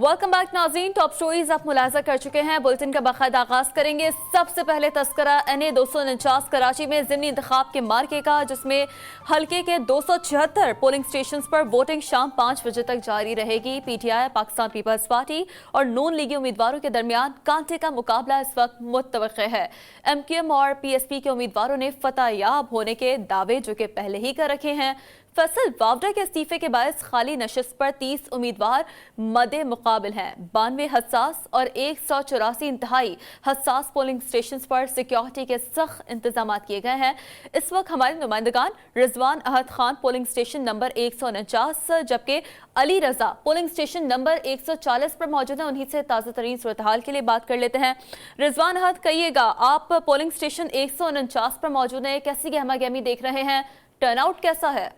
Welcome back नाज़रीन। Top stories आप मुलाजा कर चुके हैं। बुलेटिन का बाकायदा आगाज करेंगे। सबसे पहले तस्करा NA 249 कराची में ज़िमनी इंतखाब के मार्के का, जिसमें हल्के के 276 पोलिंग स्टेशन पर वोटिंग शाम 5 बजे तक जारी रहेगी। PTI, पाकिस्तान पीपल्स पार्टी और नून लीगी उम्मीदवारों के दरमियान कांटे का मुकाबला इस वक्त मुतवक्के है। MQM और PSP के उम्मीदवारों ने फतह याब होने के दावे जो कि पहले ही कर रखे हैं। फैसल वावडा के इस्तीफे के बायस खाली नशिस्त पर 30 उम्मीदवार मदे मुकाबिल हैं। 92 हसास और 184 इंतहाई हसास पोलिंग स्टेशन पर सिक्योरिटी के सख्त इंतजाम किए गए हैं। इस वक्त हमारे नुमाइंदगान रिजवान अहद खान पोलिंग स्टेशन नंबर 149 जबकि अली रजा पोलिंग स्टेशन नंबर 140 पर मौजूद है। उन्हीं से ताज़ा तरीन सूरत हाल के लिए बात कर लेते हैं। रिजवान अहद, कहिएगा, आप पोलिंग स्टेशन 149 पर मौजूद हैं, कैसी गहमा गहमी देख रहे हैं? टर्नआउट कैसा है?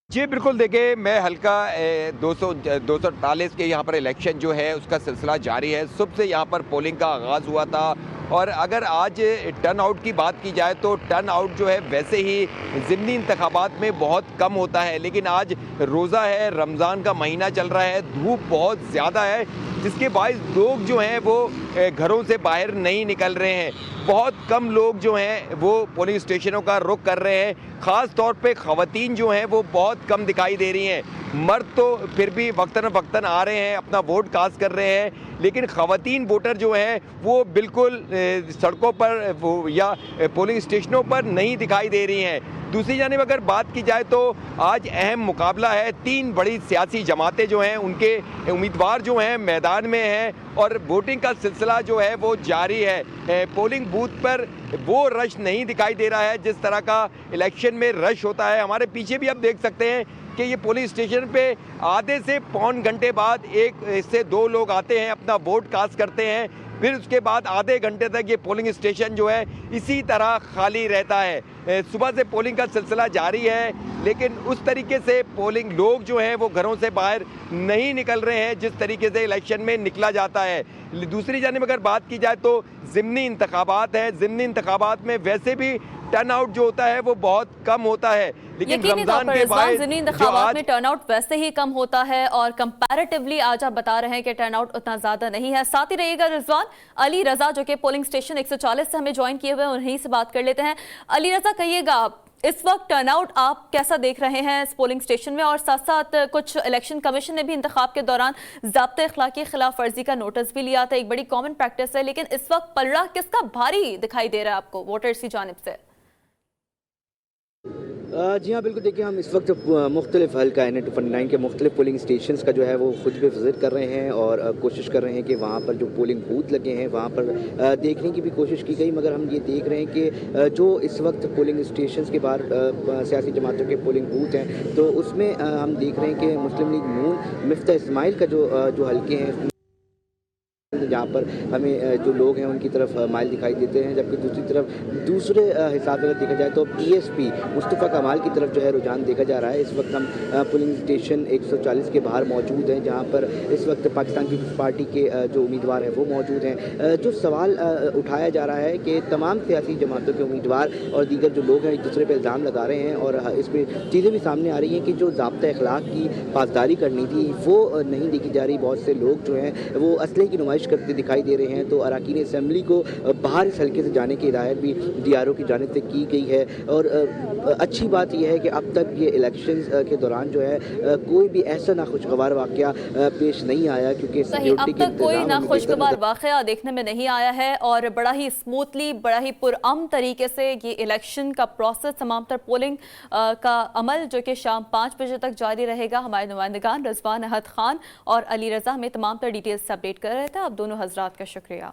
जी बिल्कुल, देखिए, मैं हल्का 248 के यहाँ पर इलेक्शन जो है उसका सिलसिला जारी है। सुबह से यहाँ पर पोलिंग का आगाज़ हुआ था और अगर आज टर्न आउट की बात की जाए तो टर्न आउट जो है वैसे ही ज़िमनी इंतखाबात में बहुत कम होता है, लेकिन आज रोज़ा है, रमज़ान का महीना चल रहा है, धूप बहुत ज़्यादा है, जिसके बायस लोग जो हैं वो घरों से बाहर नहीं निकल रहे हैं। बहुत कम लोग जो हैं वो पोलिंग स्टेशनों का रुख कर रहे हैं। ख़ास तौर पे ख़वातीन जो हैं वो बहुत कम दिखाई दे रही हैं। मर्द तो फिर भी वक्तन वक्तन आ रहे हैं, अपना वोट कास्ट कर रहे हैं, लेकिन ख़वातीन वोटर जो हैं वो बिल्कुल सड़कों पर या पोलिंग स्टेशनों पर नहीं दिखाई दे रही हैं। दूसरी जानिब अगर बात की जाए तो आज अहम मुकाबला है। 3 बड़ी सियासी जमातें जो हैं उनके उम्मीदवार जो हैं मैदान में हैं और वोटिंग का सिलसिला जो है वो जारी है। पोलिंग बूथ पर वो रश नहीं दिखाई दे रहा है जिस तरह का इलेक्शन में रश होता है। हमारे पीछे भी आप देख सकते हैं कि ये पोलिंग स्टेशन पे आधे से पौन घंटे बाद 1 से 2 लोग आते हैं, अपना वोट कास्ट करते हैं, फिर उसके बाद आधे घंटे तक ये पोलिंग स्टेशन जो है इसी तरह खाली रहता है। सुबह से पोलिंग का सिलसिला जारी है, लेकिन उस तरीके से पोलिंग लोग जो हैं वो घरों से बाहर नहीं निकल रहे हैं जिस तरीके से इलेक्शन में निकला जाता है। दूसरी जानिब अगर बात की जाए तो ज़िमनी इंतखाबात है। ज़िमनी इंतखाबात में वैसे भी टर्न आउट जो होता है वो बहुत कम होता है, लेकिन रमजान के बाद ज़िमनी इंतखाबात में टर्नआउट वैसे ही कम होता है और कंपैरेटिवली आज आप बता रहे हैं कि टर्नआउट उतना ज्यादा नहीं है। साथ ही रहिएगा रिजवान। अली रजा जो कि पोलिंग स्टेशन 140 से हमें ज्वाइन किए हुए हैं, उन्हीं से बात कर लेते हैं। अली रजा, कहिएगा, इस वक्त टर्नआउट आप कैसा देख रहे हैं इस पोलिंग स्टेशन में? और साथ साथ कुछ इलेक्शन कमीशन ने भी इंतखाब के दौरान ज़ाब्ते अखलाकी खिलाफ वर्जी का नोटिस भी लिया था, एक बड़ी कॉमन प्रैक्टिस है, लेकिन इस वक्त पलड़ा किसका भारी दिखाई दे रहा है आपको वोटर्स की जानिब से? जी हाँ, बिल्कुल। देखिए, हम इस वक्त मुख्तलिफ हल्का NA 249 के मुख्तलिफ पोलिंग स्टेशंस का जो है वो खुद भी विज़िट कर रहे हैं और कोशिश कर रहे हैं कि वहाँ पर जो पोलिंग बूथ लगे हैं वहाँ पर देखने की भी कोशिश की गई, मगर हम ये देख रहे हैं कि जो इस वक्त पोलिंग स्टेशंस के बाहर सियासी जमातों के पोलिंग बूथ हैं तो उसमें हम देख रहे हैं कि मुस्लिम लीग नून मिफ्ता इस्माइल का जो हल्के हैं जहाँ पर हमें जो लोग हैं उनकी तरफ माइल दिखाई देते हैं, जबकि दूसरे हिसाब से अगर देखा जाए तो PSP मुस्तफ़ा कमाल की तरफ जो है रुझान देखा जा रहा है। इस वक्त हम पोलिंग स्टेशन 140 के बाहर मौजूद हैं, जहाँ पर इस वक्त पाकिस्तान पीपल्स पार्टी के जो उम्मीदवार हैं वो मौजूद हैं। जो सवाल उठाया जा रहा है कि तमाम सियासी जमातों के उम्मीदवार और दीगर जो लोग हैं एक दूसरे पर इल्ज़ाम लगा रहे हैं और इस पर चीज़ें भी सामने आ रही हैं कि जो ज़ाब्ता अखलाक की पासदारी करनी थी वो नहीं देखी जा रही। बहुत से लोग जो हैं वो असले की नुमाइश करते दिखाई दे रहे हैं। तो अरकान असेंबली को बाहर इस हल्के से जाने की हिदायत भी DRO की जानिब से की गई है। और अच्छी बात यह है कि अब तक ये इलेक्शंस के दौरान जो है कोई भी ऐसा नाखुशगवार वाक़या पेश नहीं आया, क्योंकि अब तक कोई नाखुशगवार वाक़या देखने में नहीं आया है और बड़ा ही स्मूथली, बड़ा ही पुरअमन तरीके से ये इलेक्शन का प्रोसेस, तमाम तर पोलिंग का अमल जो कि शाम 5 बजे तक जारी रहेगा। हमारे नुमाइंदगान रिजवान अहद खान और अली रजा हमें तमाम तर डिटेल्स से अपडेट कर रहे थे। आप दोनों हजरात का शुक्रिया।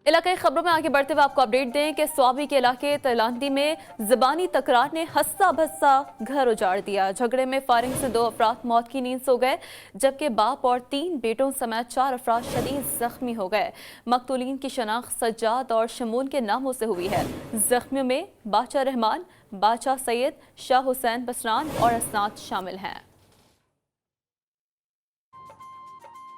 इलाके खबरों में आगे बढ़ते हुए आपको अपडेट दें कि स्वाबी के इलाके तैलांदी में ज़बानी तकरार ने हस्सा भस्सा घर उजाड़ दिया। झगड़े में फायरिंग से 2 अफराद मौत की नींद सो गए, जबकि बाप और 3 बेटों समेत 4 अफराद शदीद जख्मी हो गए। मकतूलीन की शनाख्त सज्जाद और शमून के नामों से हुई है। जख्मियों में बादशाह रहमान, बादशाह सैयद, शाह हुसैन बसरान और असनाद शामिल हैं।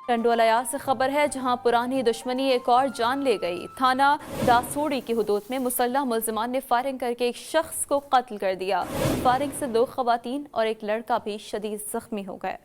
टंडोलाया से खबर है, जहां पुरानी दुश्मनी एक और जान ले गई। थाना दासूड़ी की हुदूद में मुसल्लह मुल्जिमान ने फायरिंग करके एक शख्स को कत्ल कर दिया। फायरिंग से 2 खवातीन और एक लड़का भी शदीद जख्मी हो गए।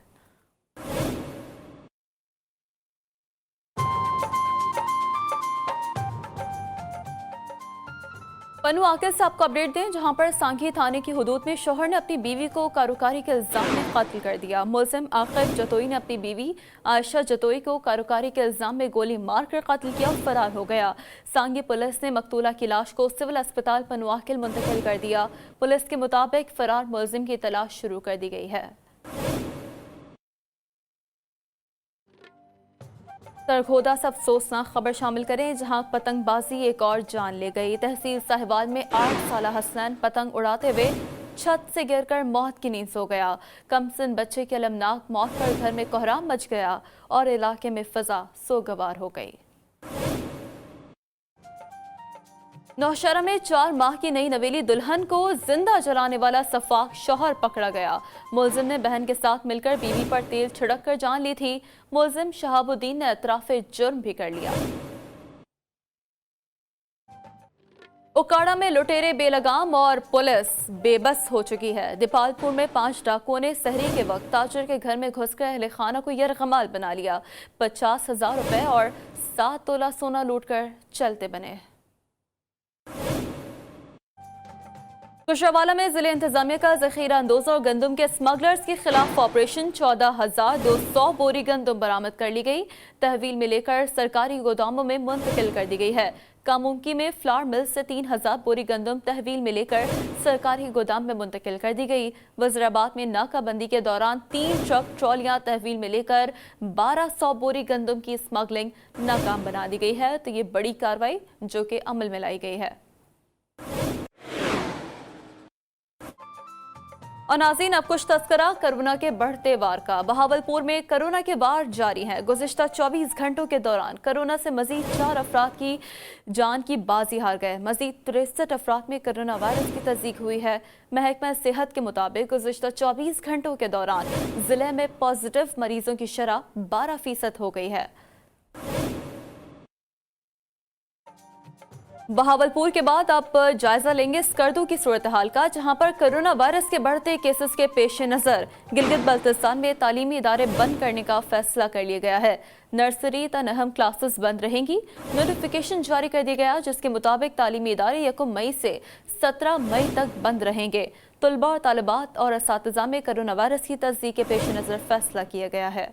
पन्नू आकिल से आपको अपडेट दें, जहां पर सांघी थाने की हुदूद में शोहर ने अपनी बीवी को कारोकारी के इल्जाम में कत्ल कर दिया। मुलजिम आकिब जतोई ने अपनी बीवी आयशा जतोई को कारोकारी के इल्जाम में गोली मारकर कत्ल किया और फरार हो गया। सांघी पुलिस ने मकतूला की लाश को सिविल अस्पताल पन्नू आकिल मुंतकिल कर दिया। पुलिस के मुताबिक फरार मुलजिम की तलाश शुरू कर दी गई है। सरगोदा से अफसोसनाक खबर शामिल करें, जहां पतंगबाजी एक और जान ले गई। तहसील साहिवाल में 8 साला हसनैन पतंग उड़ाते हुए छत से गिरकर मौत की नींद सो गया। कमसिन बच्चे की अलमनाक मौत पर घर में कोहराम मच गया और इलाके में फिजा सोगवार हो गई। नौशहरा में 4 माह की नई नवेली दुल्हन को जिंदा जलाने वाला सफाक शौहर पकड़ा गया। मुलजिम ने बहन के साथ मिलकर बीवी पर तेल छिड़क कर जान ली थी। मुलजिम शहाबुद्दीन ने एतराफे जुर्म भी कर लिया। उकाड़ा में लुटेरे बेलगाम और पुलिस बेबस हो चुकी है। दीपालपुर में 5 डाकुओं ने सहरी के वक्त ताजर के घर में घुसकर अहले खाना को यरगमाल बना लिया। 50,000 रुपए और 7 तोला सोना लूटकर चलते बने। कुशवाला में जिले इंतजामिया का जखीरा अंदोज और गंदम के स्मगलर्स के खिलाफ ऑपरेशन 14,200 बोरी गंदम बरामद कर ली गई। तहवील में लेकर सरकारी गोदामों में मुंतकिल कर दी गई है। कामुमकी में फ्लावर मिल से 3,000 बोरी गंदम तहवील में लेकर सरकारी गोदाम में मुंतकिल कर दी गई। वज़ीराबाद में नाकाबंदी के दौरान 3 ट्रक ट्रॉलियां तहवील में लेकर 1,200 बोरी गंदम की स्मगलिंग नाकाम बना दी गई है। तो ये बड़ी कार्रवाई जो कि अमल में लाई गई है। और नाज़रीन, अब कुछ तस्करा कोरोना के बढ़ते वार का। बहावलपुर में कोरोना के वार जारी हैं। गुज़िश्ता 24 घंटों के दौरान कोरोना से मजीद 4 अफराद की जान की बाजी हार गए। मजीद 63 अफराद में कोरोना वायरस की तस्दीक हुई है। महकमा सेहत के मुताबिक गुज़िश्ता 24 घंटों के दौरान जिले में पॉजिटिव मरीजों की शरह 12% हो गई है। बहावलपुर के बाद आप जायजा लेंगे स्कर्दू की सूरत हाल का, जहां पर कोरोना वायरस के बढ़ते केसेस के पेश नज़र गिलगित बल्तिस्तान में तालीमी इदारे बंद करने का फैसला कर लिया गया है। नर्सरी तनहम क्लासेस बंद रहेंगी। नोटिफिकेशन जारी कर दिया गया, जिसके मुताबिक तालीमी इदारे 1 मई से 17 मई तक बंद रहेंगे। तलबा और तालिबात और असातिज़ा में कोरोना वायरस की तस्दीक के पेश नज़र फैसला किया गया है।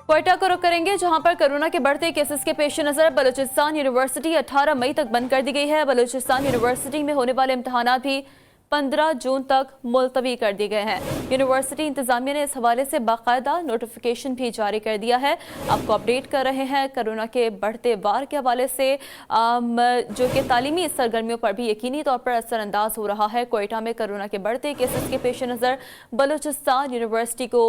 क्वेटा को रुख करेंगे, जहां पर कोरोना के बढ़ते केसेस के पेश नज़र बलूचिस्तान यूनिवर्सिटी 18 मई तक बंद कर दी गई है। बलूचिस्तान यूनिवर्सिटी में होने वाले इम्तहानात भी 15 जून तक मुलतवी कर दिए गए हैं। यूनिवर्सिटी इंतजामिया ने इस हवाले से बाकायदा नोटिफिकेशन भी जारी कर दिया है। आपको अपडेट कर रहे हैं कोरोना के बढ़ते वार के हवाले से, जो कि तालीमी सरगर्मियों पर भी यकीनी तौर पर असरअंदाज हो रहा है। क्वेटा में कोरोना के बढ़ते केसेस के पेश नज़र बलूचिस्तान यूनिवर्सिटी को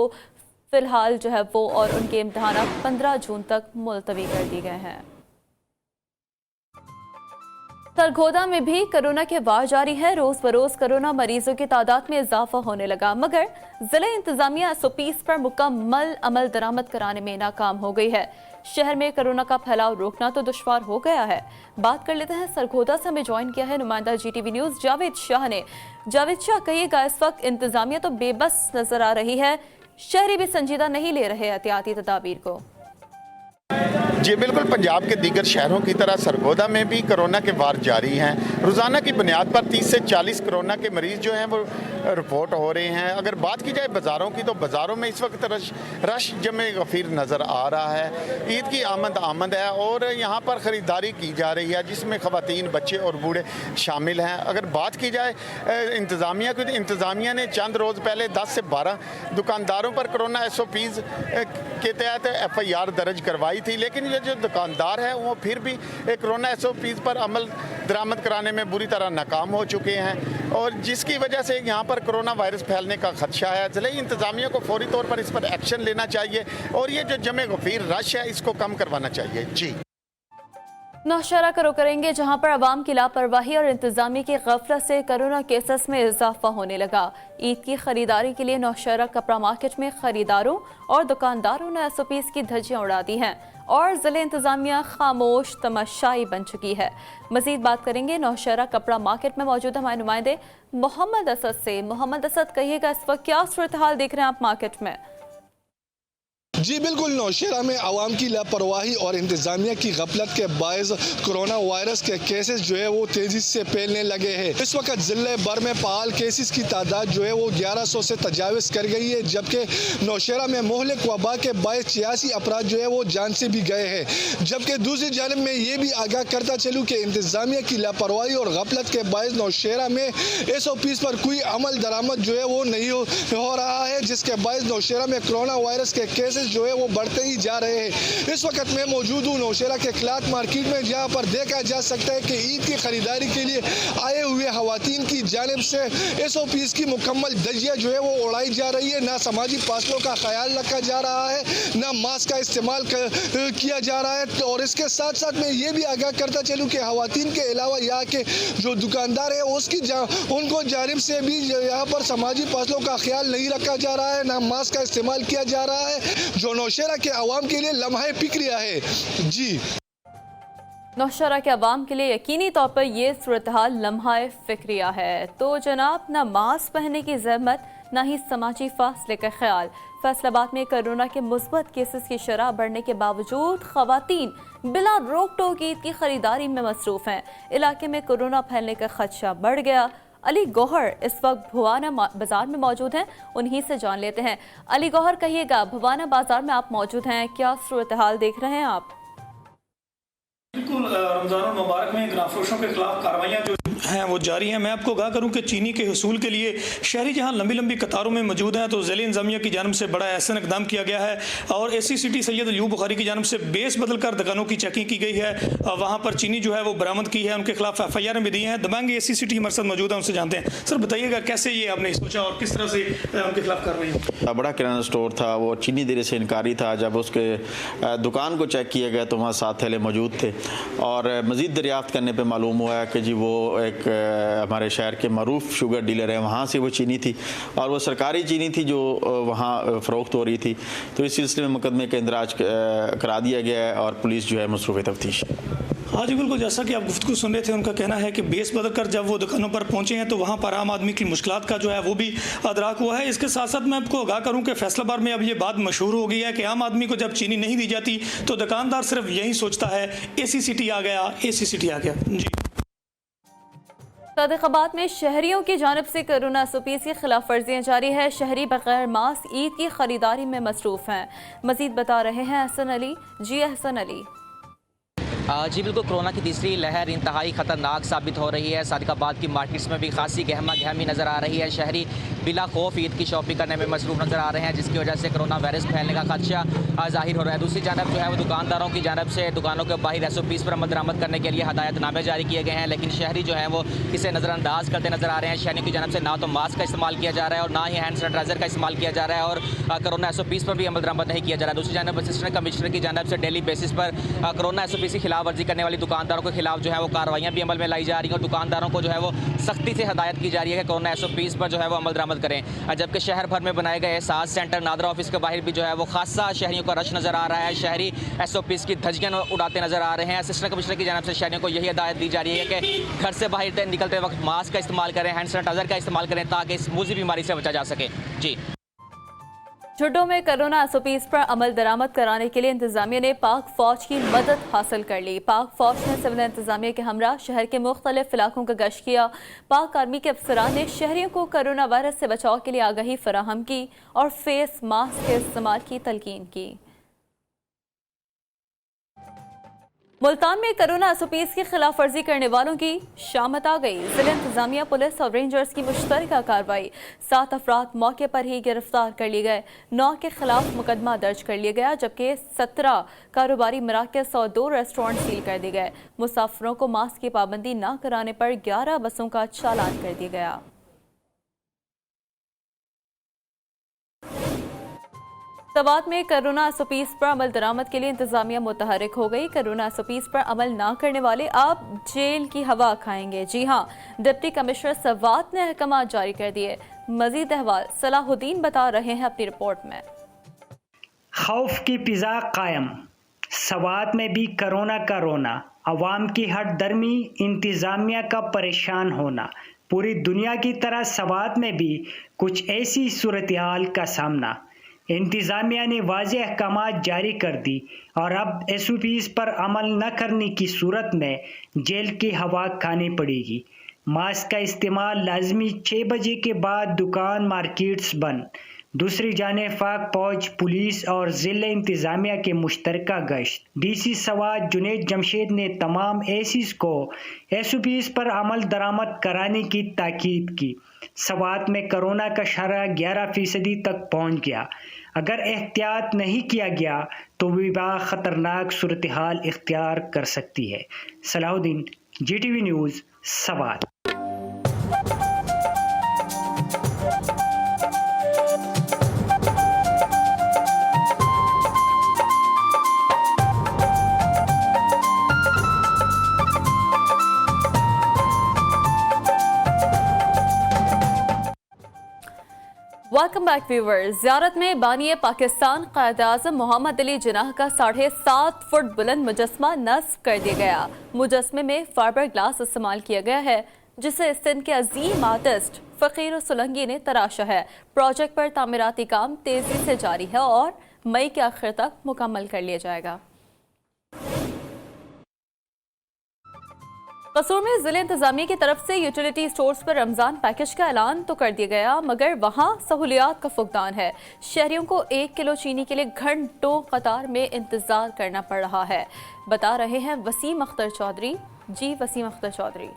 फिलहाल जो है वो और उनके इम्तहान 15 जून तक मुलतवी कर दिए गए हैं। सरगोदा में भी कोरोना के वार जारी है। रोज बरोज कोरोना मरीजों की तादाद में इजाफा होने लगा, मगर जिले इंतजामिया SOPs पर मुकम्मल अमल दरामद कराने में नाकाम हो गई है। शहर में कोरोना का फैलाव रोकना तो दुश्वार हो गया है। बात कर लेते हैं सरगोदा से। हमें ज्वाइन किया है नुमाइंदा GTV न्यूज़ जावेद शाह ने। जावेद शाह, कहिएगा, इस वक्त इंतजामिया तो बेबस नजर आ रही है, शहरी भी संजीदा नहीं ले रहे एहतियाती तदाबीर को। जी बिल्कुल, पंजाब के दीगर शहरों की तरह सरगोदा में भी कोरोना के वार जारी हैं। रोज़ाना की बुनियाद पर 30 से 40 कोरोना के मरीज़ जो हैं वो रिपोर्ट हो रहे हैं। अगर बात की जाए बाज़ारों की, तो बाज़ारों में इस वक्त रश जमे गफीर नज़र आ रहा है। ईद की आमद है और यहाँ पर ख़रीदारी की जा रही है, जिसमें ख़वातीन, बच्चे और बूढ़े शामिल हैं। अगर बात की जाए इंतज़ामिया की, तो इंतज़ामिया ने चंद रोज़ पहले 10 से 12 दुकानदारों पर कोरोना SOPs के तहत FIR दर्ज करवाई थी, लेकिन ये जो दुकानदार है वो फिर भी कोरोना SOPs पर अमल दरामद कराने में बुरी तरह नाकाम हो चुके हैं, और जिसकी वजह से यहाँ पर कोरोना वायरस फैलने का खदशा है। ज़िले इंतज़ामिया को फौरी तौर पर इस पर एक्शन लेना चाहिए और ये जो जमे गफीर रश है इसको कम करवाना चाहिए। जी नौशहरा का रुख करेंगे, जहां पर अवाम की लापरवाही और इंतजामिया की गफलत से कोरोना केसेस में इजाफा होने लगा। ईद की खरीदारी के लिए नौशहरा कपड़ा मार्केट में खरीदारों और दुकानदारों ने SOPs की धज्जियां उड़ा दी हैं और जिले इंतजामिया खामोश तमाशाई बन चुकी है। मजीद बात करेंगे नौशहरा कपड़ा मार्केट में मौजूद हमारे नुमाइंदे मोहम्मद असद से। मोहम्मद असद, कहिएगा इस वक्त क्या सूरत हाल देख रहे हैं आप मार्केट में? जी बिल्कुल, नौशहरा में आवाम की लापरवाही और इंतजामिया की गफलत के बायस कोरोना वायरस के केसेस जो है वो तेजी से फैलने लगे हैं। इस वक्त जिले भर में फाल केसेस की तादाद जो है वो 1100 से तजाविज कर गई है, जबकि नौशहरा में मोहलिक वबा के बायस 86 अफराद जो है वो जान से भी गए हैं। जबकि दूसरी जानब में ये भी आगाह करता चलूँ कि इंतजामिया की लापरवाही और गफलत के बायस नौशहरा में SOPs पर कोई अमल दरामद जो है वो नहीं हो रहा है, जिसके बायस नौशहरा में कोरोना वायरस के केसेस जो है वो बढ़ते ही जा रहे हैं। इस वक्त मैं मौजूद हूँ नौशहरा के क्लॉथ मार्केट में, जहाँ पर देखा जा सकता है कि ईद की खरीदारी के लिए आए हुए खवातीन की जानिब से SOPs की मुकम्मल धज्जियाँ जो है वो उड़ाई जा रही है। ना समाजी फासलों का ख्याल रखा जा रहा है, ना मास्क का इस्तेमाल किया जा रहा है। और इसके साथ साथ मैं ये भी आगाह करता चलूँ कि खवातीन के अलावा यहाँ के जो दुकानदार है उनको जानिब से भी यहाँ पर समाजी फासलों का ख्याल नहीं रखा जा रहा है, ना मास्क का इस्तेमाल किया जा रहा है, जो नौशहरा के अवाम के लिए लम्हा फिक्रिया है। जी, नौशहरा के अवाम के लिए यकीनी तौर पर यह सूरत हाल लम्हा फिक्रिया है। तो जनाब, ना मास्क पहनने की जहमत, ना ही समाजी फासले का ख्याल। फैसलाबाद में कोरोना के मुस्बत केसेस की शरह बढ़ने के बावजूद खवातीन बिला रोक टोक ईद की खरीदारी में मसरूफ हैं। इलाके में कोरोना फैलने का खदशा बढ़ गया। अली गौहर इस वक्त भवाना बाजार में मौजूद हैं, उन्हीं से जान लेते हैं। अली गौहर, कहिएगा, भवाना बाजार में आप मौजूद हैं, क्या सूरत हाल देख रहे हैं आप? बिल्कुल, रमज़ान मुबारक में गिराफरोशों के खिलाफ कार्रवाइयाँ जो हैं वो जारी हैं। मैं आपको कहा करूं कि चीनी के हसूल के लिए शहरी जहां लंबी लंबी कतारों में मौजूद हैं, तो ज़िले इंतज़ामिया की जानब से बड़ा एहसन इक़दाम किया गया है और ACCT सैयद अयूब बुखारी की जानब से बेस बदल कर दुकानों की चेकिंग की गई है। वहाँ पर चीनी जो है वो बरामद की है, उनके खिलाफ FIR भी दी हैं। दबंग ACCT हमारे साथ मौजूद है, उनसे जानते हैं। सर बताइएगा, कैसे ये आपने सोचा और किस तरह से उनके खिलाफ कार्रवाई? बड़ा किराना स्टोर था, वो चीनी देने से इनकारी था। जब उसके दुकान को चेक किया गया तो वहाँ 7 थैले मौजूद थे और मज़ीद दरियाफ्त करने पर मालूम हुआ कि जी वो एक हमारे शहर के मरूफ शुगर डीलर है, वहाँ से वो चीनी थी और वो सरकारी चीनी थी जो वहाँ फ़रोख्त हो रही थी। तो इस सिलसिले में मुकदमे का इंदराज करा दिया गया है और पुलिस जो है मसरूफ़ तफ्तीश। हाँ जी बिल्कुल, जैसा कि आप गुफ्तगू सुन रहे थे, उनका कहना है कि बेस बदल कर जब वो दुकानों पर पहुंचे हैं तो वहाँ पर आम आदमी की मुश्किलात का जो है वो भी अदराक हुआ है। इसके साथ साथ मैं आपको आगाह करूँ कि फैसलाबाद में अब ये बात मशहूर हो गई है कि आम आदमी को जब चीनी नहीं दी जाती तो दुकानदार सिर्फ यही सोचता है ACCT आ गया, ACCT आ गया। जी, सादिकाबाद में शहरियों की जानिब से कोरोना SOPs की खिलाफ वर्जियाँ जारी है। शहरी बगैर मास्क ईद की खरीदारी में मसरूफ हैं। मजीद बता रहे हैं एहसन अली। जी एहसन अली। जी बिल्कुल, कोरोना की तीसरी लहर इंतहाई ख़तरनाक साबित हो रही है। सादिकाबाद की मार्केट्स में भी खासी गहमा गहमी नज़र आ रही है। शहरी बिला खौफ ईद की शॉपिंग करने में मसरूफ़ नज़र आ रहे हैं, जिसकी वजह से कोरोना वायरस फैलने का खदशा ज़ाहिर हो रहा है। दूसरी जानब जो है वो दुकानदारों की जानब से दुकानों के बाहर SOPs पर अमल दरामद करने के लिए हदायतनामे जारी किए गए हैं, लेकिन शहरी जो है वो इसे नज़रअंदाज करते नज़र आ रहे हैं। शहरियों की जानब से ना तो मास्क का इस्तेमाल किया जा रहा है और ना ही हैंड सैनिटाइज़र का इस्तेमाल किया जा रहा है और कोरोना SOPs पर भी अमल दरामद नहीं किया जा रहा है। दूसरी जानब असिस्टेंट कमिश्नर की जानब से डेली बेसिस पर कोरोना SOPs की खिलाफ वर्जी करने वाली दुकानदारों के खिलाफ जो है वो कार्रवाइयाँ भी अमल में लाई जा रही हैं और दुकानदारों को जो है वो सख्ती से हदायत की जा रही है कि कोरोना SOPs पर जो है वो अमल दरामद करें। जबकि शहर भर में बनाए गए 7 सेंटर नादरा ऑफिस के बाहर भी जो है वो खासा शहरियों का रश नज़र आ रहा है। शहरी SOPs की धज्जियां उड़ाते नज़र आ रहे हैं। असिस्टेंट कमिश्नर की जानब से शहरियों को यही हदायत दी जा रही है कि घर से बाहर निकलते वक्त मास्क का इस्तेमाल करें, हैंड सैनिटाइजर का इस्तेमाल करें ताकि इस मूजी बीमारी से बचा जा सके। जी, झुड्डो में कोरोना SOPs पर अमल दरामद कराने के लिए इंतजामिया ने पाक फौज की मदद हासिल कर ली। पाक फौज ने सिविल इंतजामिया के हमरा शहर के मुख्तलिफ इलाकों का गश्त किया। पाक आर्मी के अफसरान ने शहरियों को कोरोना वायरस से बचाव के लिए आगाही फराहम की और फेस मास्क के इस्तेमाल की तलकीन की। मुल्तान में कोरोना SOPs की खिलाफ वर्जी करने वालों की शामत आ गई। जिला इंतजामिया, पुलिस और रेंजर्स की मुश्तरका कार्रवाई। 7 अफराद मौके पर ही गिरफ्तार कर लिए गए। 9 के खिलाफ मुकदमा दर्ज कर लिया गया, जबकि 17 कारोबारी मराकज़ और 2 रेस्टोरेंट सील कर दिए गए। मुसाफिरों को मास्क की पाबंदी न कराने पर 11 बसों का चालान कर दिया गया। सवात में कोरोना SOPs पर अमल दरामद के लिए इंतजामिया मुतहरिक हो गई। कोरोना SOPs पर अमल ना करने वाले अब जेल की हवा खाएंगे। जी हां, डिप्टी कमिश्नर सवात ने अहकाम जारी कर दिए। मजीद अहवाल सलाहुद्दीन बता रहे हैं अपनी रिपोर्ट में। खौफ की फिजा कायम, सवात में भी कोरोना का रोना, अवाम की हट दर्मी, इंतजामिया का परेशान होना। पूरी दुनिया की तरह सवात में भी कुछ ऐसी सूरत हाल का सामना। इंतजामिया ने वाज़ेह अहकाम जारी कर दी और अब SOPs पर अमल न करने की सूरत में जेल की हवा खानी पड़ेगी। मास्क का इस्तेमाल लाजमी, 6 बजे के बाद दुकान मार्केट्स बंद। दूसरी जानिब पाक फौज, पुलिस और ज़िला इंतजामिया के मुश्तरका गश्त। DC सवात जुनैद जमशेद ने तमाम ACs को SOPs पर अमल दरामद कराने की ताकीद की। सवात में कोरोना का शरह 11% तक पहुँच गया। अगर एहतियात नहीं किया गया तो वबा खतरनाक सूरत हाल इख्तियार कर सकती है। Salahuddin, GTV news, Swat. Welcome back viewers. ज़ियारत में बानी पाकिस्तान क़ायद-ए-आज़म मोहम्मद अली जिन्नाह का 7.5 फुट बुलंद मुजस्मा नस्ब कर दिया गया। मुजस्मे में फाइबर ग्लास इस्तेमाल किया गया है, जिसे सिंध के अजीम आर्टिस्ट फ़कीर सोलंकी ने तराशा है। प्रोजेक्ट पर तामीराती काम तेज़ी से जारी है और मई के आखिर तक मुकम्मल कर लिया जाएगा। कसूर में जिले इंतजामिया की तरफ से यूटिलिटी स्टोर्स पर रमजान पैकेज का ऐलान तो कर दिया गया, मगर वहां सहूलियात का फुकदान है। शहरियों को 1 किलो चीनी के लिए घंटों कतार में इंतजार करना पड़ रहा है। बता रहे हैं वसीम अख्तर चौधरी। जी वसीम अख्तर चौधरी।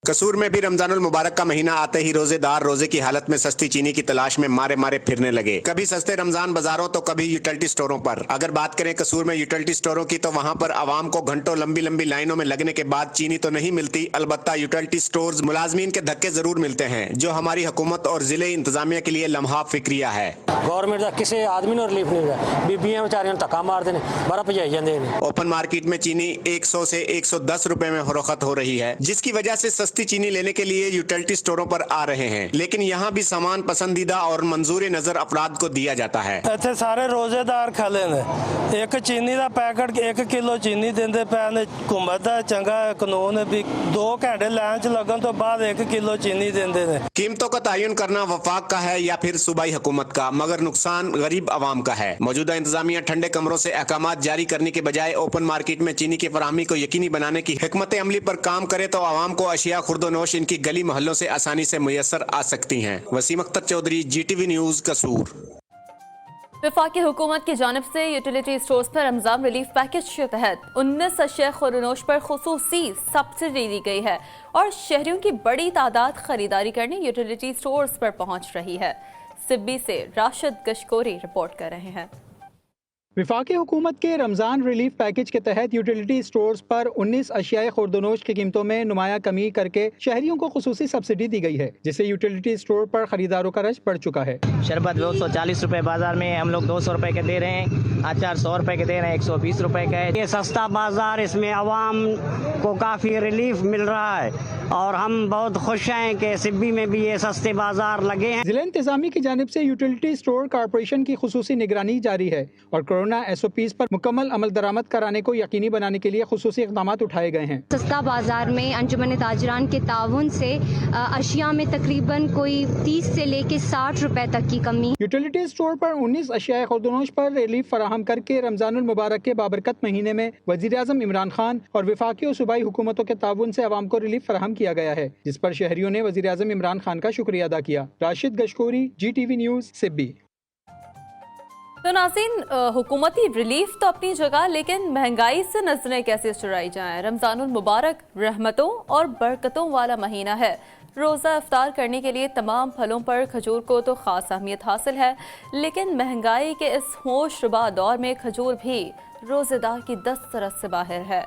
कसूर में भी रमजानुल मुबारक का महीना आते ही रोजेदार रोजे की हालत में सस्ती चीनी की तलाश में मारे मारे फिरने लगे। कभी सस्ते रमजान बाजारों तो कभी यूटिलिटी स्टोरों पर। अगर बात करें कसूर में यूटिलिटी स्टोरों की तो वहां पर आवाम को घंटों लंबी लंबी लाइनों में लगने के बाद चीनी तो नहीं मिलती, अलबत्ता यूटिलिटी स्टोर्स मुलाजमीन के धक्के जरूर मिलते हैं, जो हमारी हुकूमत और जिले इंतजामिया के लिए लम्हा फिक्रिया है। गवर्नमेंट का किसी आदमी ने रिलीफ नहीं मिला, बीबियां बेचारियां धक्का मारते हैं, बर्फ भजाई जाते हैं। ओपन मार्केट में चीनी 100 से 110 रुपए में फरोख्त हो रही है, जिसकी वजह से सस्ती चीनी लेने के लिए यूटिलिटी स्टोरों पर आ रहे हैं। लेकिन यहाँ भी सामान पसंदीदा और मंजूर नजर अफराद को दिया जाता है। इतने सारे रोजेदार खले ने, एक चीनी का पैकेट 1 किलो चीनी देंदे पे ने। हुकूमत का चंगा कानून है भी 2 घंटे लाइन च लगन तो बाद 1 किलो चीनी देंदे ने। कीमतों का तयन करना वफाक का है या फिर सूबाई हुकूमत का, मगर नुकसान गरीब आवाम का है। मौजूदा इंतजामिया ठंडे कमरों से अहकाम जारी करने के बजाय ओपन मार्केट में चीनी की फराहमी को यकीनी बनाने की हिकमत अमली पर काम करे तो आवाम को अशिया खुर्दोनोश इनकी गली मोहल्लों से आसानी से मुयस्सर आ सकती हैं। वसीम अख्तर चौधरी, GTV न्यूज़, कसूर। वफाकी हुकूमत की जानिब से यूटिलिटी स्टोर्स पर रमजान रिलीफ पैकेज के तहत 19 अशिया खुर्दोनोश पर खुसूसी सब्सिडी दी गई है और शहरियों की बड़ी तादाद खरीदारी करने यूटिलिटी स्टोर्स पर पहुंच रही है। सिब्बी से राशिद गशकोरी रिपोर्ट कर रहे हैं। वफाकी हुकूमत के रमज़ान रिलीफ पैकेज के तहत यूटिलिटी स्टोर्स पर 19 अशियाए खुर्दोनोश की कीमतों में नुमाया कमी करके शहरियों को खुसूसी सब्सिडी दी गई है, जिससे यूटिलिटी स्टोर पर खरीदारों का रश बढ़ चुका है। शरबत 240 रुपए बाजार में हम लोग 200 रुपए के दे रहे हैं, अचार 100 रुपए के दे रहे हैं, 120 रुपए का है। ये सस्ता बाजार, इसमें आवाम को काफ़ी रिलीफ मिल रहा है और हम बहुत खुश हैं कि सिब्बी में भी ये सस्ते बाजार लगे हैं। जिला इंतजामी की जानिब से यूटिलिटी स्टोर कॉर्पोरेशन की खुसूसी निगरानी जारी है और कोरोना SOPs पर मुकम्मल अमल दरामद कराने को यकीनी बनाने के लिए खुसूसी इक़दाम उठाए गए हैं। सस्ता बाजार में अंजुमन ताजरान के ताउन से अशिया में तकरीबन कोई 30 से लेके 60 रुपए तक की कमी। यूटिलिटी स्टोर पर 19 अशियाए खुर्दोनोश पर रिलीफ फराहम करके रमजानुल मुबारक के बाबरकत महीने में वज़ीर आज़म इमरान खान और वफाकी और सूबाई हुकूमतों के ताउन से अवाम को रिलीफ फराहम किया गया है, जिस पर शहरियों ने वज़ीर आज़म इमरान खान का शुक्रिया अदा किया। Rashid Gashkori, GTV news, Sibi. तो नाज़रीन, हुकूमती रिलीफ तो अपनी जगह, लेकिन महंगाई से नजरें कैसे चुराई जाएं। रमजानुल मुबारक रहमतों और बरकतों वाला महीना है। रोज़ा इफ्तार करने के लिए तमाम फलों पर खजूर को तो ख़ास अहमियत हासिल है, लेकिन महंगाई के इस होशरुबा दौर में खजूर भी रोज़ेदार की दस्तरस से बाहर है।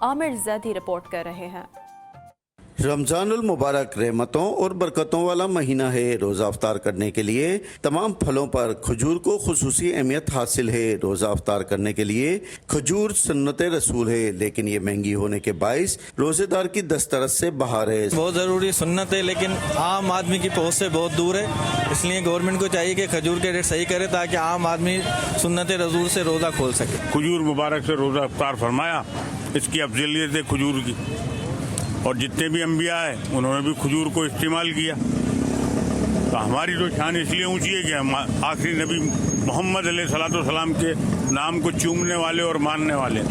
आमिर ज़ैदी रिपोर्ट कर रहे हैं। रमजानुल मुबारक रहमतों और बरकतों वाला महीना है। रोज़ा अफ्तार करने के लिए तमाम फलों पर खजूर को खुसूसी अहमियत हासिल है। रोज़ा अफ्तार करने के लिए खजूर सुन्नत रसूल है, लेकिन ये महंगी होने के बाइस रोज़ेदार की दस्तरस से बाहर है। बहुत ज़रूरी सुन्नत है, लेकिन आम आदमी की पहुँच से बहुत दूर है। इसलिए गवर्नमेंट को चाहिए कि खजूर के रेट सही करे ताकि आम आदमी सुन्नत रसूल से रोज़ा खोल सके। खजूर मुबारक से रोज़ा अफ्तार फरमाया, इसकी अफजलियत है खजूर की, और जितने भी अंबिया है उन्होंने भी खजूर को इस्तेमाल किया। तो हमारी तो शान इसलिए ऊंची है कि हम आखिरी नबी मोहम्मद अलैहिस्सलाम के नाम को चूमने वाले और मानने वाले,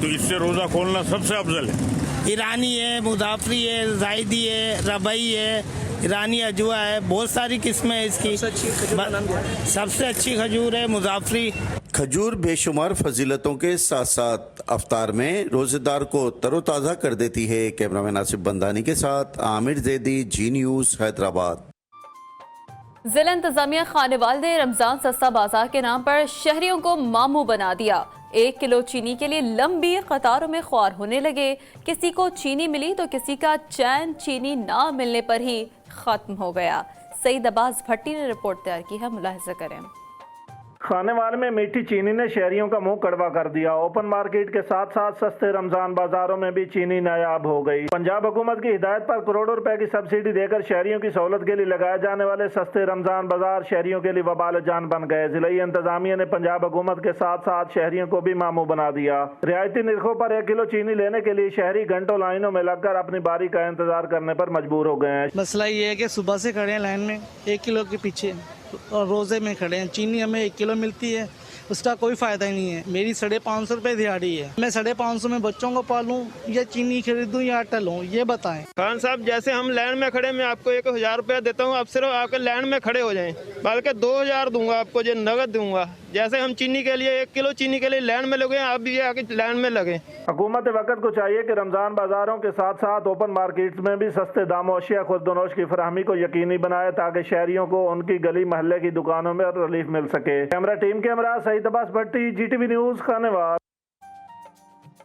तो इससे रोज़ा खोलना सबसे अफजल है। ईरानी है, मुजाफरी है, जायदी है, रबई है, ईरानी अजवा है, बहुत सारी किस्में हैं इसकी। सबसे अच्छी खजूर है मुजाफरी। खजूर बेशुमार फजीलतों के साथ साथ अफ्तार में रोजेदार को तरोताज़ा कर देती है। कैमरामैन आसिफ बंदानी के साथ आमिर जैदी, जी न्यूज़, हैदराबाद। जिला इंतजामिया खानेवाल ने रमजान सस्ता बाजार के नाम पर शहरियों को मामू बना दिया। 1 किलो चीनी के लिए लंबी कतारों में ख्वार होने लगे। किसी को चीनी मिली तो किसी का चैन चीनी ना मिलने पर ही खत्म हो गया। सईद अब्बास भट्टी ने रिपोर्ट तैयार की है, मुलाहिजा करें। खानेवाल में मीठी चीनी ने शहरियों का मुंह कड़वा कर दिया। ओपन मार्केट के साथ साथ सस्ते रमजान बाजारों में भी चीनी नायाब हो गई। पंजाब हुकूमत की हिदायत पर करोड़ों रुपए की सब्सिडी देकर शहरियों की सहूलत के लिए लगाए जाने वाले सस्ते रमजान बाजार शहरियों के लिए वबाल जान बन गए। जिलाई इंतजामिया ने पंजाब हुकूमत के साथ साथ शहरियों को भी मामू बना दिया। रियायती निर्खों पर 1 किलो चीनी लेने के लिए शहरी घंटों लाइनों में लगकर अपनी बारी का इंतजार करने पर मजबूर हो गए हैं। मसला ये है कि सुबह से खड़े हैं लाइन में 1 किलो के पीछे और रोज़े में खड़े हैं। चीनी हमें 1 किलो मिलती है, उसका कोई फ़ायदा ही नहीं है। मेरी 550 रुपये दिहाड़ी है। मैं 550 में बच्चों को पालूं या चीनी खरीदूं या आटा लूं, ये बताएं। खान साहब, जैसे हम लाइन में खड़े, मैं आपको 1000 रुपया देता हूँ, आप सिर्फ आकर लाइन में खड़े हो जाएं, बल्कि 2000 दूंगा आपको, जो नगद दूंगा। जैसे हम चीनी के लिए 1 किलो चीनी के लिए लाइन में लगे, आप भी आके लाइन में लगे। हुकूमत वक्त को चाहिए कि रमजान बाजारों के साथ साथ ओपन मार्केट में भी सस्ते दामों अशिया खुर्दनोश की फराहमी को यकीनी बनाए, ताकि शहरियों को उनकी गली महल्ले की दुकानों में रिलीफ मिल सके। कैमरा टीम के हमरा सईद अब्बास भट्टी, GTV न्यूज़, खानेवाल।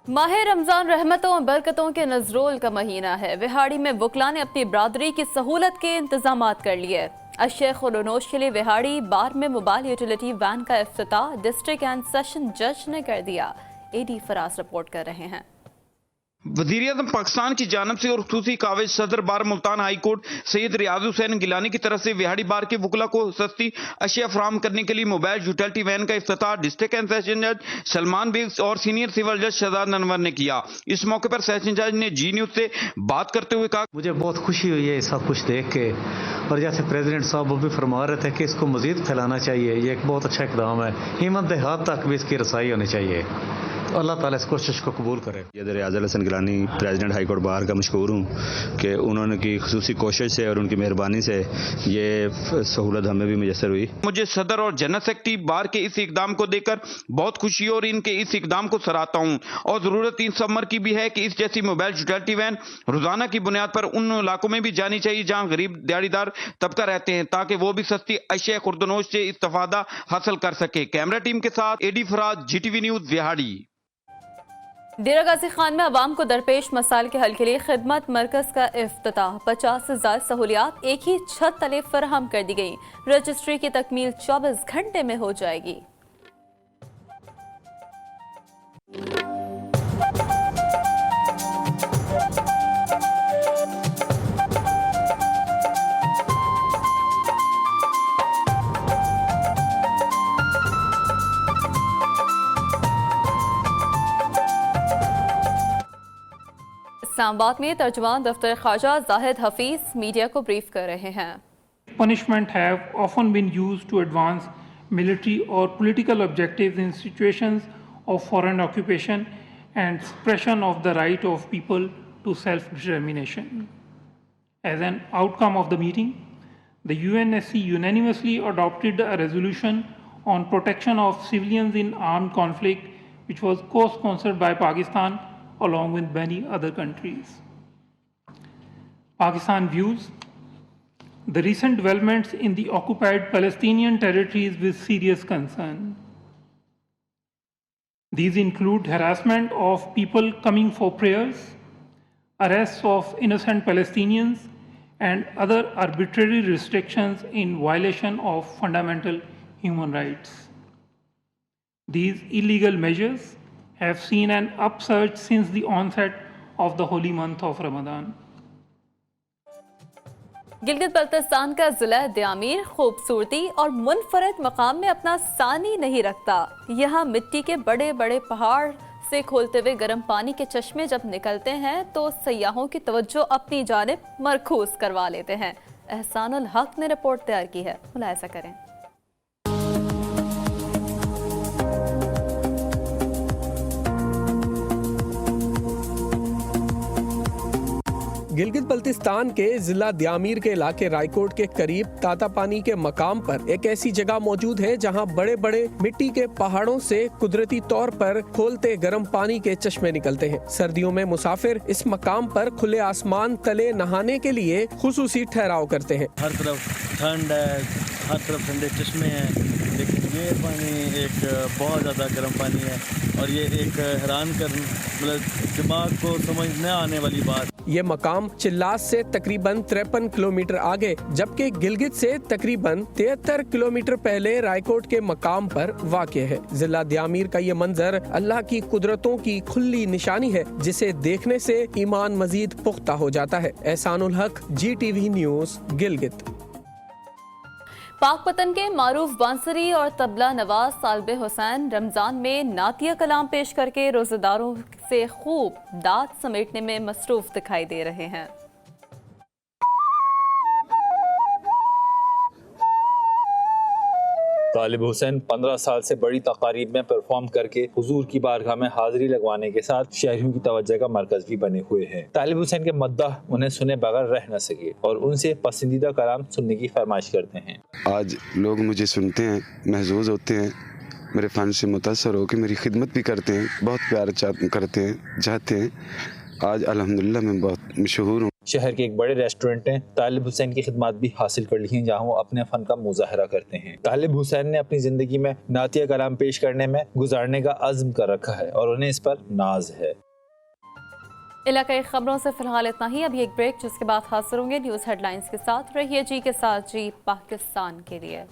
माह रमजान रहमतों और बरकतों के नजरोल का महीना है। विहाड़ी में वकला ने अपनी बरादरी की सहूलत के इंतजाम कर लिए। अशिया खुर्दनोश के लिए विहाड़ी बार में मोबाइल यूटिलिटी वैन का इफ्तिताह डिस्ट्रिक्ट एंड सेशन जज ने कर दिया। AD फराज रिपोर्ट कर रहे हैं। वज़ीर-ए-आज़म पाकिस्तान की जानब से और खुसूसी काविज सदर बार मुल्तान हाई कोर्ट सैयद रियाज हुसैन गिलानी की तरफ से विहाड़ी बार के वकला को सस्ती अशिया फराहम करने के लिए मोबाइल यूटिलिटी वैन का इफ्तिताह डिस्ट्रिक्ट एंड सेशन जज सलमान बेग और सीनियर सिविल जज शहजाद अनवर ने किया। इस मौके पर सेशन जज ने जी न्यूज़ से बात करते हुए कहा, मुझे बहुत खुशी हुई है सब कुछ देख के, और जैसे प्रेसिडेंट साहब वो भी फरमा रहे थे कि इसको मजीद फैलाना चाहिए। ये एक बहुत अच्छा इकदाम है। हिम्मत देहात तक भी इसकी रसाई होनी चाहिए। अल्लाह ताला इस कोशिश को कबूल करे। Riyaz Hasan Gilani president high court bar का मशकूर हूँ कि उन्होंने की खुसूसी कोशिश से और उनकी मेहरबानी से ये सहूलत हमें भी मुयसर हुई। मुझे सदर और जनरल सेक्रेटरी बार के इस इकदाम को देखकर बहुत खुशी और इनके इस इकदाम को सराहता हूँ, और जरूरत इन समर की भी है कि इस जैसी मोबाइल यूटिलिटी वैन रोजाना की बुनियाद पर उन इलाकों में भी जानी चाहिए जहाँ गरीब दिहाड़ीदार तबका रहते हैं, ताकि वो भी सस्ती अशिया खुर्दनोश से इस्तेफादा हासिल कर सके। कैमरा टीम के साथ AD Faraz, GTV news, Vehari. Dera Ghazi Khan में अवाम को दरपेश मसाइल के हल के लिए खिदमत मरकज का इफ्तिताह। 50 से ज्यादा सहूलियात एक ही छत तले फराहम कर दी गई। रजिस्ट्री की तकमील 24 घंटे में हो जाएगी। इस्लामाबाद में तर्जुमान दफ्तर ख्वाजा जाहिद हफीज मीडिया को ब्रीफ कर रहे हैं। Punishment have often been used to advance military or political objectives in situations of foreign occupation and suppression of the right of people to self-determination. As an outcome of the meeting, the UNSC unanimously adopted a resolution on protection of civilians in armed conflict, which was co-sponsored by Pakistan along with many other countries. Pakistan views the recent developments in the occupied Palestinian territories with serious concern. These include harassment of people coming for prayers, arrests of innocent Palestinians, and other arbitrary restrictions in violation of fundamental human rights. These illegal measures have seen an upsurge since the onset of the holy month of Ramadan. Gilgit Baltistan का जिला द्यामीर खूबसूरती और मुनफरद मकाम में अपना सानी नहीं रखता। यहाँ मिट्टी के बड़े बड़े पहाड़ से खोलते हुए गर्म पानी के चश्मे जब निकलते हैं तो सयाहों की तवज्जो अपनी जानिब मरकूज करवा लेते हैं। एहसानुल हक ने रिपोर्ट तैयार की है, मुलाहिजा करें। गिलगित बल्तिस्तान के जिला द्यामीर के इलाके रायकोट के करीब तातापानी के मकाम पर एक ऐसी जगह मौजूद है जहां बड़े बड़े मिट्टी के पहाड़ों से कुदरती तौर पर खोलते गर्म पानी के चश्मे निकलते हैं। सर्दियों में मुसाफिर इस मकाम पर खुले आसमान तले नहाने के लिए खुसूसी ठहराव करते हैं। हर तरफ ठंड है, हर तरफ ठंडे चश्मे हैं, लेकिन ये पानी एक बहुत ज़्यादा गर्म पानी है और ये एक हैरान कर मतलब दिमाग को समझ न आने वाली बात। ये मकाम चिल्लास से तकरीबन 53 किलोमीटर आगे जबकि गिलगित से तकरीबन 73 किलोमीटर पहले रायकोट के मकाम पर वाक़ है। जिला द्यामीर का ये मंजर अल्लाह की कुदरतों की खुली निशानी है जिसे देखने से ईमान मजीद पुख्ता हो जाता है। एहसानुल हक, GTV न्यूज़, गिलगित। पाकपतन के मारूफ बांसुरी और तबला नवाज सालबे हुसैन रमजान में नातिया कलाम पेश करके रोजेदारों से खूब दाद समेटने में मसरूफ दिखाई दे रहे हैं। तालिब हुसैन 15 साल से बड़ी तकारीब में परफॉर्म करके हुजूर की बारगाह में हाजिरी लगवाने के साथ शहरियों की तवज्जो का मरकज भी बने हुए हैं। तालिब हुसैन के मद्दाह उन्हें सुने बगैर रह न सके और उनसे पसंदीदा कलाम सुनने की फरमाइश करते हैं। आज लोग मुझे सुनते हैं, महसूस होते हैं, मेरे फन से मुतासर होकर मेरी खिदमत भी करते हैं, बहुत प्यार करते हैं, चाहते हैं। आज अल्हम्दुलिल्लाह मैं बहुत मशहूर हूँ। शहर के एक बड़े रेस्टोरेंट ने तालिब हुसैन की खिदमत भी हासिल कर ली हैं जहाँ वो अपने फन का मुजाहरा करते हैं। तालिब हुसैन ने अपनी जिंदगी में नातिया कलाम पेश करने में गुजारने का अज़्म कर रखा है और उन्हें इस पर नाज है। इलाकाई खबरों से फिलहाल इतना ही। अभी एक ब्रेक, जिसके बाद हाजिर होंगे न्यूज़ हेडलाइंस के साथ। रहिए जी के साथ, जी पाकिस्तान के लिए।